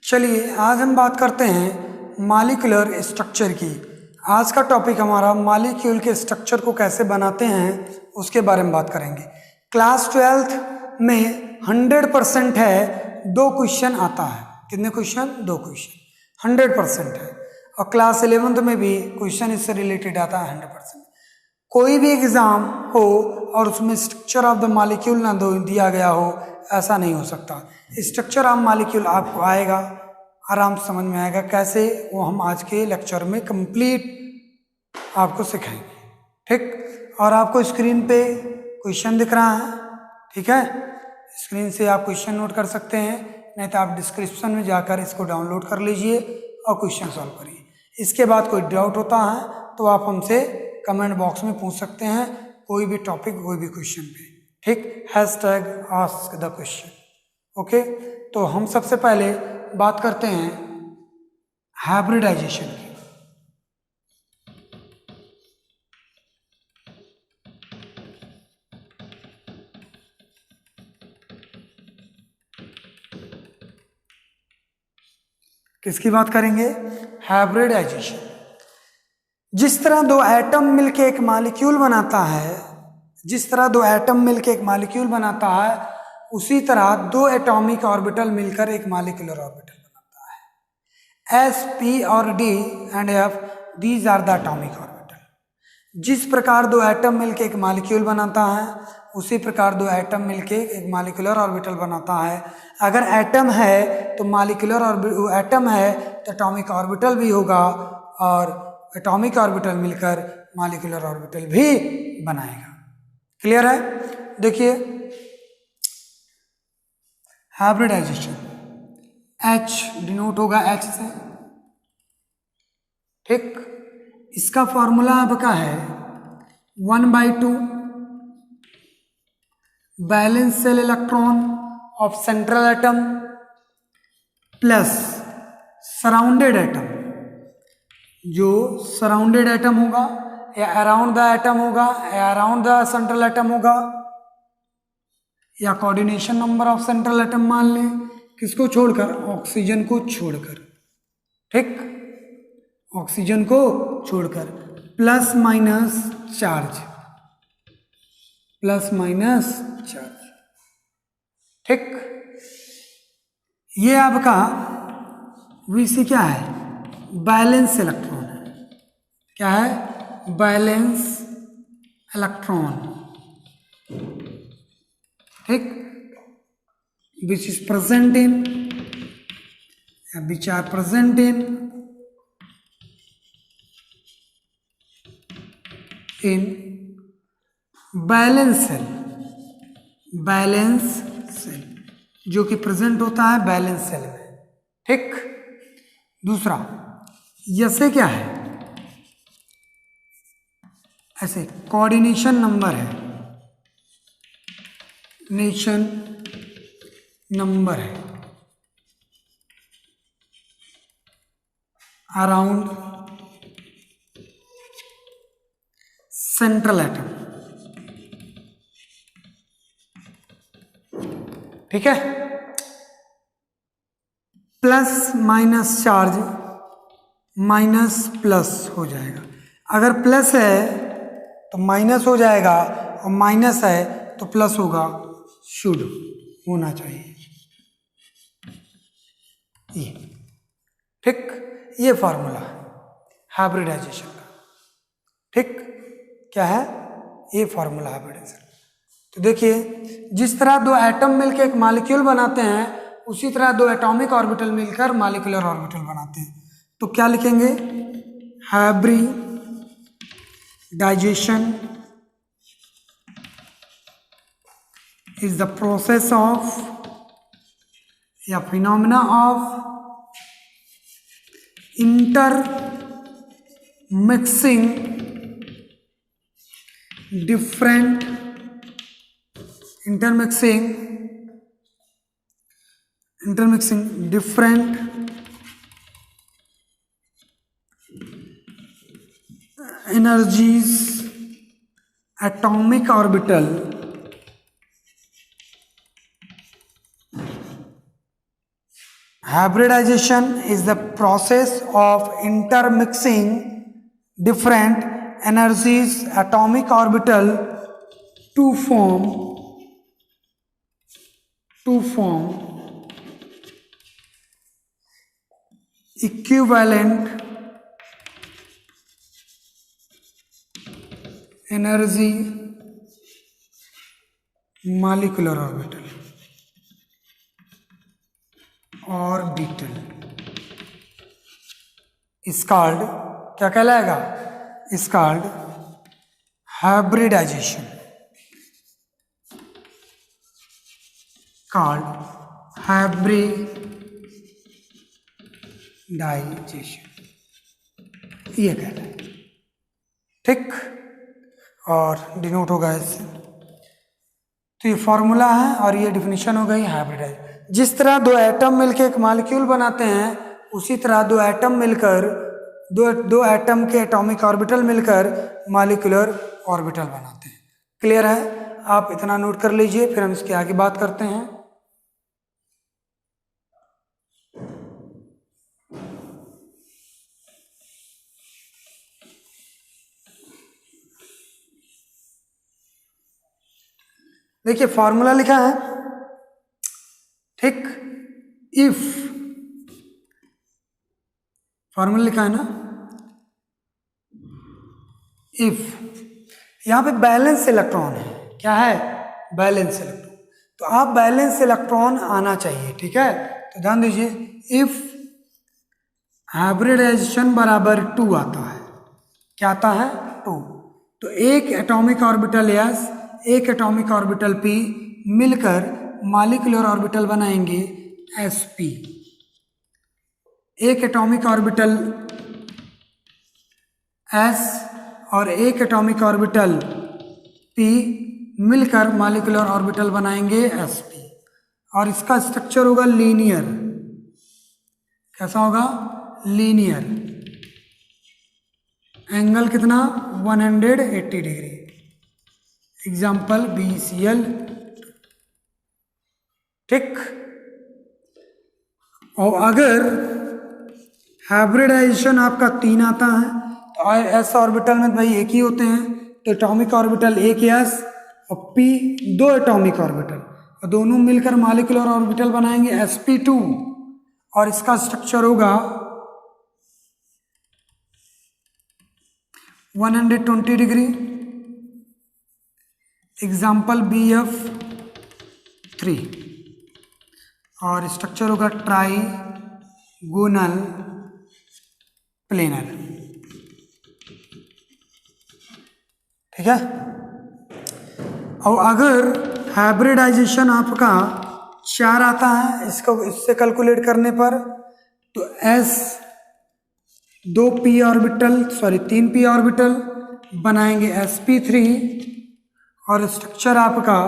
चलिए आज हम बात करते हैं मॉलिक्यूलर स्ट्रक्चर की। आज का टॉपिक हमारा मॉलिक्यूल के स्ट्रक्चर को कैसे बनाते हैं उसके बारे में बात करेंगे। क्लास 12th में 100% है, 2 क्वेश्चन आता है। कितने क्वेश्चन? 2 क्वेश्चन 100% है। और क्लास 11th में भी क्वेश्चन इससे रिलेटेड आता है 100%। कोई भी एग्जाम हो और उसमें स्ट्रक्चर ऑफ द मॉलिक्यूल ना दिया गया हो, ऐसा नहीं हो सकता। स्ट्रक्चर ऑफ मॉलिक्यूल आपको आएगा, आराम से समझ में आएगा कैसे, वो हम आज के लेक्चर में कंप्लीट आपको सिखाएंगे। ठीक, और आपको स्क्रीन पे क्वेश्चन दिख रहा है, ठीक है। स्क्रीन से आप क्वेश्चन नोट कर सकते हैं, नहीं तो आप डिस्क्रिप्शन में जाकर इसको डाउनलोड कर लीजिए और क्वेश्चन सॉल्व करिए। इसके बाद कोई डाउट होता है तो आप हमसे कमेंट बॉक्स में पूछ सकते हैं, कोई भी टॉपिक कोई भी क्वेश्चन पे। ठीक, #ask the question। ओके, तो हम सबसे पहले बात करते हैं हाइब्रिडाइजेशन की। किसकी बात करेंगे? हाइब्रिडाइजेशन। जिस तरह 2 एटम मिलके एक मॉलिक्यूल बनाता है, जिस तरह 2 एटम मिलके एक मॉलिक्यूल बनाता है, उसी तरह 2 एटॉमिक ऑर्बिटल मिलकर एक मॉलिक्यूलर ऑर्बिटल बनाता है। S, P और D and F, these are the atomic orbital. जिस प्रकार 2 एटम मिलके एक मॉलिक्यूल बनाता है, उसी प्रकार 2 एटम मिलके एक मॉलिक्यूलर ऑर्बिटल बनाता है। अगर एटम है तो मॉलिक्यूलर एटम है तो एटॉमिक ऑर्बिटल भी होगा, और एटॉमिक ऑर्बिटल मिलकर मॉलिक्यूलर ऑर्बिटल भी बनाएगा। क्लियर है? देखिए हाइब्रिडाइजेशन, H डिनोट होगा H से। ठीक, इसका फॉर्मूला आपका है 1/2 balance cell electron of central atom plus surrounded atom. जो सराउंडेड एटम होगा या अराउंड द एटम होगा या अराउंड द सेंट्रल एटम होगा, या coordination number of central atom मान लें, किसको छोड़कर? ऑक्सीजन को छोड़कर। ठीक, ऑक्सीजन को छोड़कर, plus minus charge, plus minus charge. ठीक, ये आपका VC क्या है? बैलेंस इलेक्ट्रॉन है। क्या है? Balance electron. ठीक, which is present in, which are present in balance cell, balance cell जो कि प्रेजेंट होता है बैलेंस सेल में। ठीक, दूसरा ऐसे क्या है? ऐसे कोऑर्डिनेशन नंबर है, नेशन नंबर है अराउंड सेंट्रल एटम। ठीक है, plus minus charge minus plus हो जाएगा। अगर प्लस है तो माइनस हो जाएगा, और माइनस है तो प्लस होगा, शुड होना चाहिए ये। ठीक, ये फॉर्मूला है हाइब्रिडाइजेशन का। ठीक, क्या है? ये फॉर्मूला हाइब्रिडाइजेशन। तो देखिए, जिस तरह 2 एटम मिलकर एक मॉलिक्यूल बनाते हैं, उसी तरह 2 एटॉमिक ऑर्बिटल मिलकर मॉलिक्यूलर ऑर्बिटल बनाते हैं। तो क्या लिखेंगे? Hybridization is the process of या phenomena of intermixing different different energies atomic orbital hybridization is the process of intermixing different energies atomic orbital to form equivalent energy molecular orbital is called, क्या कहलाएगा, is called hybridization, ये कहता है, ठीक, और denote होगा इससे। तो ये फॉर्मूला है और ये डिफिनीशन हो गई हाइब्रिडाइज। जिस तरह दो एटम मिलकर एक मॉलिक्यूल बनाते हैं, उसी तरह दो एटम मिलकर दो एटम के एटॉमिक ऑर्बिटल मिलकर मॉलिक्यूलर ऑर्बिटल बनाते हैं। क्लियर है? आप इतना नोट कर लीजिए, फिर हम इसके आगे बात करते हैं। देखिए फॉर्मूला लिखा है, ठीक, इफ, फॉर्मूला लिखा है ना, इफ, यहां पे बैलेंस इलेक्ट्रॉन है, क्या है, बैलेंस इलेक्ट्रॉन, तो आप बैलेंस इलेक्ट्रॉन आना चाहिए, ठीक है। तो ध्यान दीजिए, इफ हाइब्रिडाइजेशन बराबर 2 आता है, क्या आता है, 2, तो एक एटॉमिक ऑर्बिटल एस, एक एटॉमिक ऑर्बिटल पी मिलकर मॉलिक्यूलर ऑर्बिटल बनाएंगे sp। एक एटॉमिक ऑर्बिटल s और एक एटॉमिक ऑर्बिटल p मिलकर मॉलिक्यूलर ऑर्बिटल बनाएंगे sp, और इसका स्ट्रक्चर होगा लीनियर। कैसा होगा, लीनियर। एंगल कितना, 180 डिग्री। एग्जाम्पल BCl, ठीक। और अगर हाइब्रिडाइजेशन आपका 3 आता है, तो एस ऑर्बिटल में भाई एक ही होते हैं, तो एटॉमिक ऑर्बिटल एक एस और p 2 एटॉमिक ऑर्बिटल, और दोनों मिलकर मॉलिक्यूलर ऑर्बिटल बनाएंगे sp2, और इसका स्ट्रक्चर होगा 120 डिग्री। एग्जाम्पल BF3, और स्ट्रक्चर होगा ट्राइगोनल प्लेनर, ठीक है। और अगर हाइब्रिडाइजेशन आपका 4 आता है, इसको इससे कैलकुलेट करने पर, तो S 3 p ऑर्बिटल बनाएंगे sp3, और स्ट्रक्चर आपका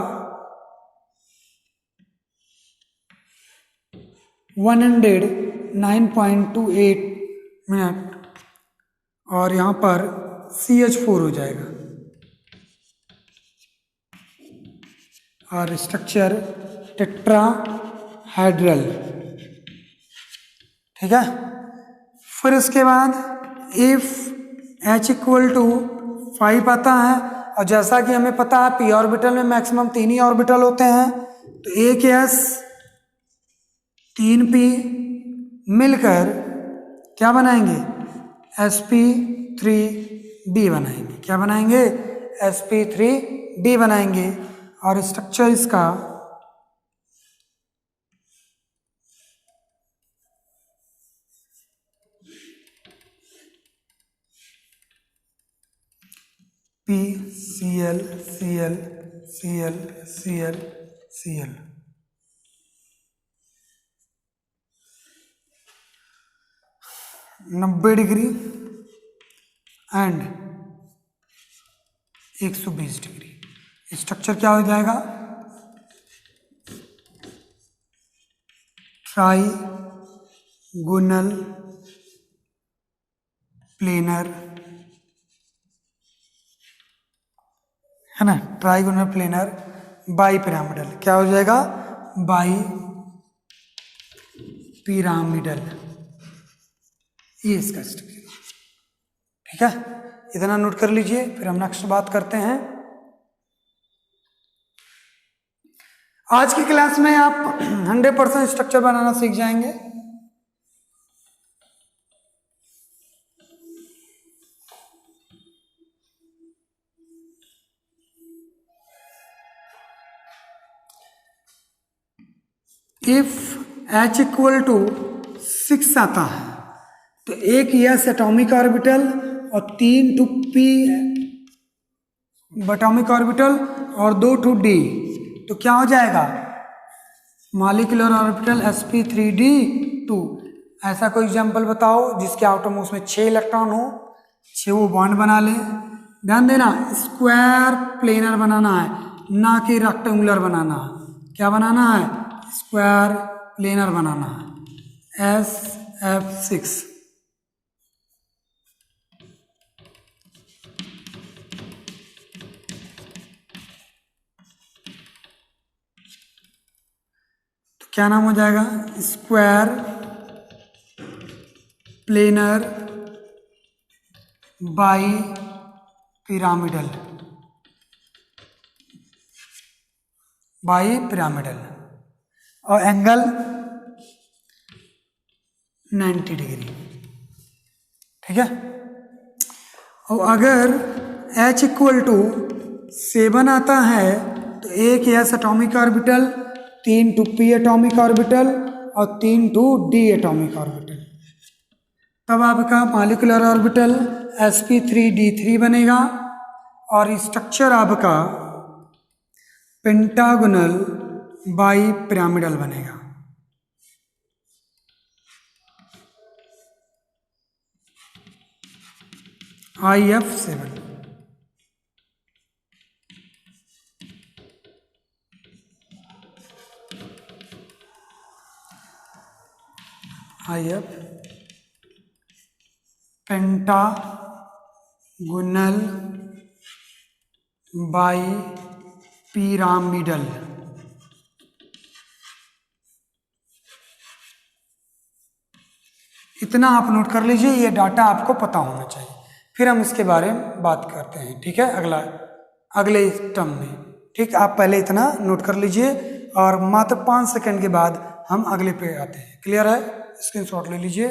109.28 मिनट, और यहाँ पर CH4 हो जाएगा, और स्ट्रक्चर टेट्राहाइड्रल, ठीक है। फिर इसके बाद इफ H = 5 आता है, और जैसा कि हमें पता है p ऑर्बिटल में मैक्सिमम 3 ही ऑर्बिटल होते हैं, तो एक s 3p मिलकर क्या बनाएंगे, sp3d बनाएंगे। क्या बनाएंगे, sp3d बनाएंगे, और स्ट्रक्चर इसका PCl Cl Cl Cl Cl, 90 degree and 120 degree. Structure क्या हो जाएगा, ट्राइगोनल प्लेनर, है ना, ट्राइगोनल प्लेनर बाई पिरामिडल। क्या हो जाएगा, बाई पिरामिडल, ये इसका स्ट्रक्चर। ठीक है, इतना नोट कर लीजिए, फिर हम नेक्स्ट बात करते हैं। आज की क्लास में आप 100% स्ट्रक्चर बनाना सीख जाएंगे। इफ H इक्वल टू 6 आता है तो एक यस एटॉमिक ऑर्बिटल और 3 टू P एटॉमिक ऑर्बिटल और 2 टू D, तो क्या हो जाएगा? Molecular orbital sp3d2। ऐसा कोई एग्जांपल बताओ जिसके आउटरमोस्ट में 6 इलेक्ट्रॉन हो, 6 वो बॉन्ड बना ले। ध्यान देना, स्क्वायर प्लेनर बनाना है, ना कि रेक्टेंगुलर बनाना है। क्या बनाना है? स्क्वायर प्लेनर बनाना है। SF6। तो क्या नाम हो जाएगा? Square planar bi pyramidal, bi pyramidal, और एंगल 90 डिग्री। ठीक है, और अगर H इक्वल टू 7 आता है तो एक S atomic orbital, 3 two P atomic orbital और 3 टू D एटॉमिक ऑर्बिटल, तब आपका मॉलिक्यूलर ऑर्बिटल sp3d3 बनेगा और स्ट्रक्चर आपका पेंटागोनल बाई पिरामिडल बनेगा। IF7। IF pentagonal bi pyramidal. इतना आप नोट कर लीजिए, ये डाटा आपको पता होना चाहिए, फिर हम इसके बारे में बात करते हैं। ठीक है, अगले टर्म में। ठीक, आप पहले इतना नोट कर लीजिए और मात्र 5 सेकंड के बाद हम अगले पे आते हैं। क्लियर है? स्क्रीनशॉट ले लीजिए।